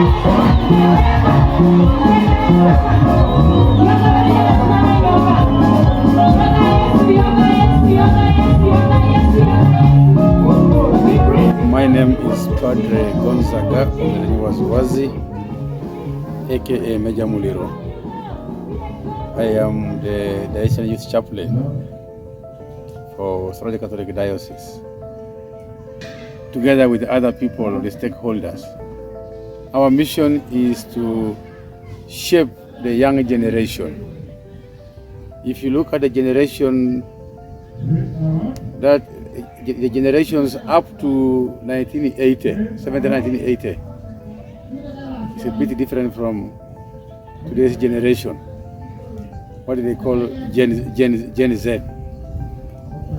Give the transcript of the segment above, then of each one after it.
My name is Padre Gonzaga Wazi, aka Major Muliro. I am the Diocesian Youth Chaplain for Soroti Catholic Diocese, together with other people, the stakeholders. Our mission is to shape the young generation. If you look at the generation the generations up to 1980, 1980, it's a bit different from today's generation. What do they call Gen Z?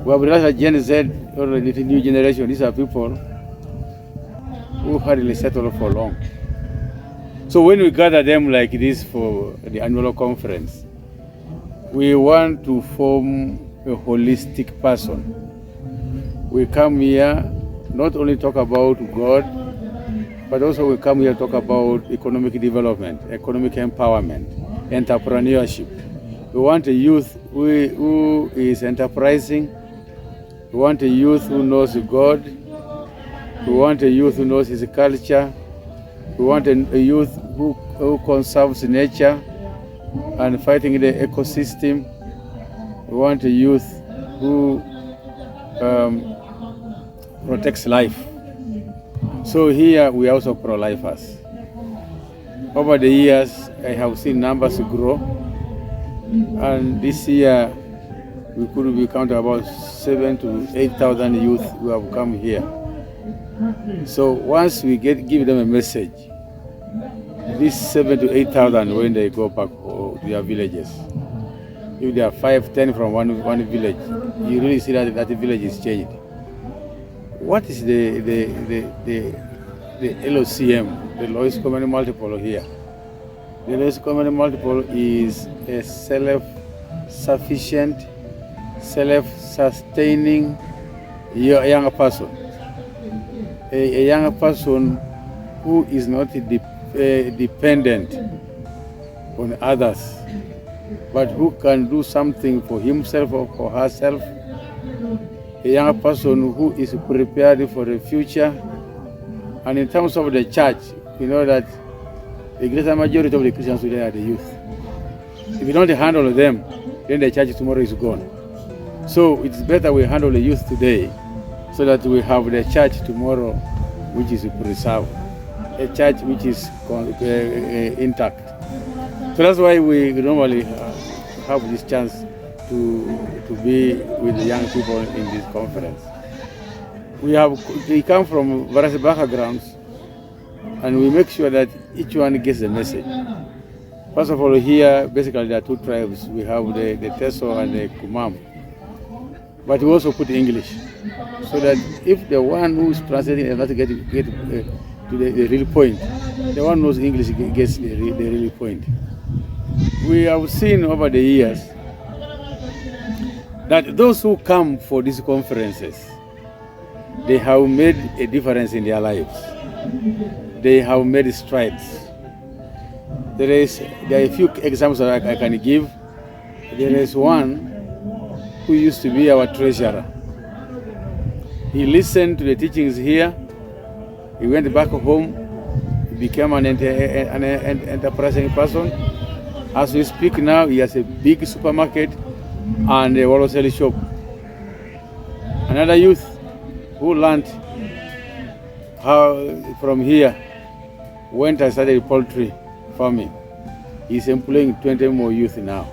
We have realized that Gen Z, or the new generation, these are people who hardly settled for long. So when we gather them like this for the annual conference, we want to form a holistic person. We come here not only talk about God, but also we come here to talk about economic development, economic empowerment, entrepreneurship. We want a youth who is enterprising. We want a youth who knows God. We want a youth who knows his culture. We want a youth who conserves nature and fighting the ecosystem. We want a youth who protects life. So here we are also pro-lifers. Over the years, I have seen numbers grow, and this year we count about 7,000 to 8,000 youth who have come here. So once we give them a message, these 7,000 to 8,000 when they go back to their villages, if there are 5, 10 from one village, you really see that the village is changed. What is the LOCM, the lowest common multiple here? The lowest common multiple is a self-sufficient, self-sustaining young person. A young person who is not dependent on others, but who can do something for himself or for herself. A young person who is prepared for the future. And in terms of the church, you know that the greater majority of the Christians today are the youth. If you don't handle them, then the church tomorrow is gone. So it's better we handle the youth today so that we have the church tomorrow which is preserved, a church which is intact. So that's why we normally have this chance to be with the young people in this conference. We come from various backgrounds, and we make sure that each one gets the message. First of all, here basically there are two tribes. We have the Teso and the Kumam, but we also put English, so that if the one who is translating does not get to the real point, the one who knows English gets the real point. We have seen over the years that those who come for these conferences, they have made a difference in their lives. They have made strides. There are a few examples that I can give. There is one who used to be our treasurer. He listened to the teachings here. He went back home. He became an enterprising person. As we speak now, he has a big supermarket and a wholesale shop. Another youth who learned how from here went and started poultry farming. He's employing 20 more youth now.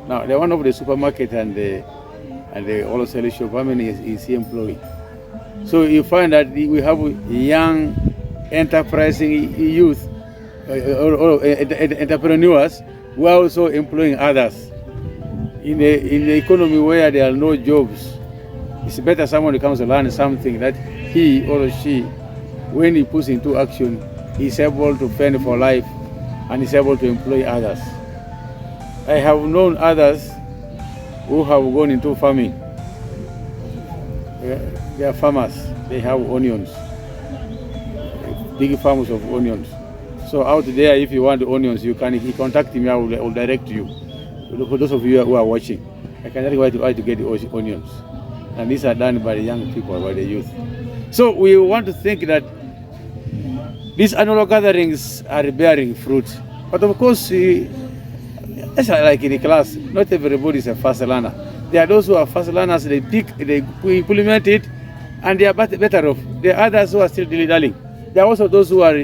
Now, the one of the supermarket and the wholesale shop, how many is he employing? So you find that we have young, enterprising youth, entrepreneurs who are also employing others. In the economy where there are no jobs, it's better someone who comes to learn something that he or she, when he puts into action, is able to fend for life and is able to employ others. I have known others who have gone into farming. They are farmers. They have onions, big farms of onions. So out there, if you want the onions, you can contact me. I will direct you. For those of you who are watching, I can tell you where to get the onions. And these are done by the young people, by the youth. So we want to think that these annual gatherings are bearing fruit. But of course, it's like in the class, not everybody is a fast learner. There are those who are fast learners, they implement it, and they are better off. There are others who are still dilly-dallying. There are also those who are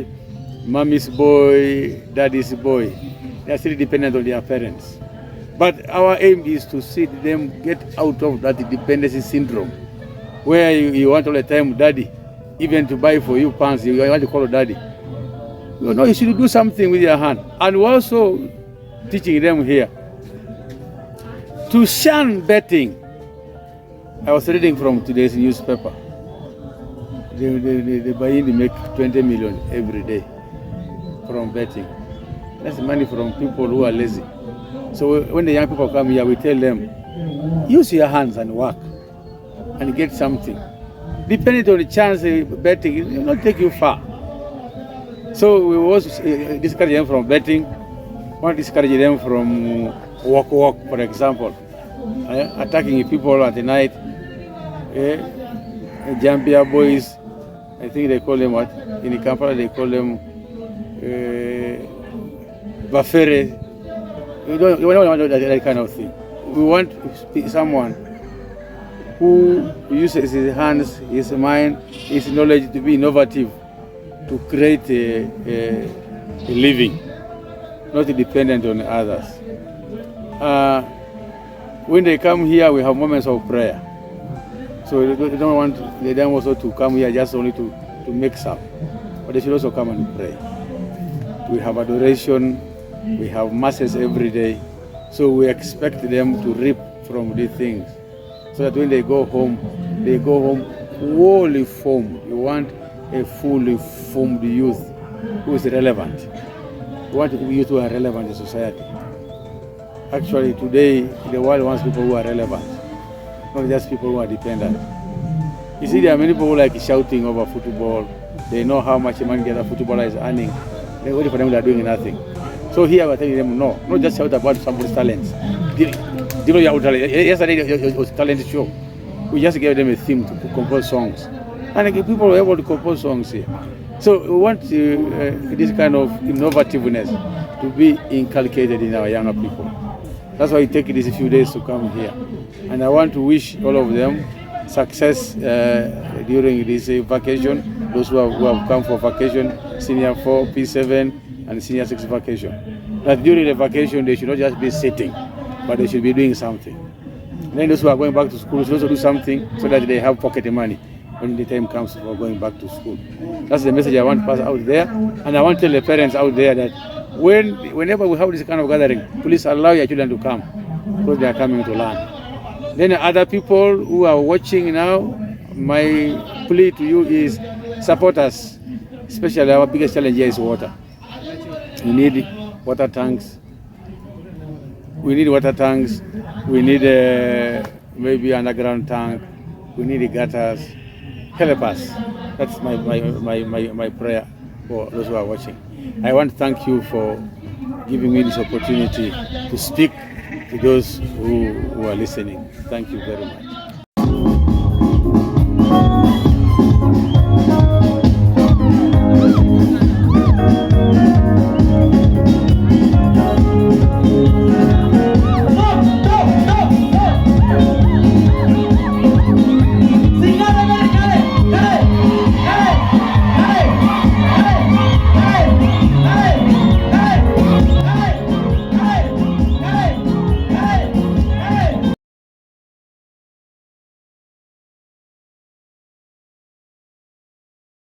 mommy's boy, daddy's boy. They are still dependent on their parents. But our aim is to see them get out of that dependency syndrome, where you want all the time daddy, even to buy for you pants, you want to call daddy. You should do something with your hand. And we're also teaching them here to shun betting. I was reading from today's newspaper. They make 20 million every day from betting. That's money from people who are lazy. So when the young people come here, we tell them, use your hands and work and get something. Depending on the chance, betting it will not take you far. So we also discourage them from betting. We want to discourage them from walk, for example. Attacking people at the night. Jambia boys, I think they call them what? In Kampala they call them Bafere. We don't want that kind of thing. We want someone who uses his hands, his mind, his knowledge to be innovative, to create a living, not dependent on others. When they come here, we have moments of prayer. So they don't want them also to come here just only to make some, but they should also come and pray. We have adoration, we have masses every day, so we expect them to reap from these things, so that when they go home fully formed. We want a fully formed youth who is relevant. We want youth who are relevant in society. Actually, today, the world wants people who are relevant, not just people who are dependent. You see, there are many people who like shouting over football. They know how much money the other footballer is earning. They're waiting for them, they're doing nothing. So here we're telling them, no, not just shout about somebody's talents. Yesterday it was a talent show. We just gave them a theme to compose songs. And people were able to compose songs here. So we want this kind of innovativeness to be inculcated in our younger people. That's why it takes these few days to come here. And I want to wish all of them success during this vacation, those who have come for vacation, Senior 4, P7, and Senior 6 vacation. That during the vacation, they should not just be sitting, but they should be doing something. Then those who are going back to school should also do something so that they have pocket money when the time comes for going back to school. That's the message I want to pass out there. And I want to tell the parents out there that whenever we have this kind of gathering, please allow your children to come, because they are coming to learn. Then other people who are watching now, my plea to you is support us. Especially our biggest challenge here is water. We need water tanks. We need maybe underground tank. We need gutters. Help us. That's my prayer for those who are watching. I want to thank you for giving me this opportunity to speak to those who are listening. Thank you very much.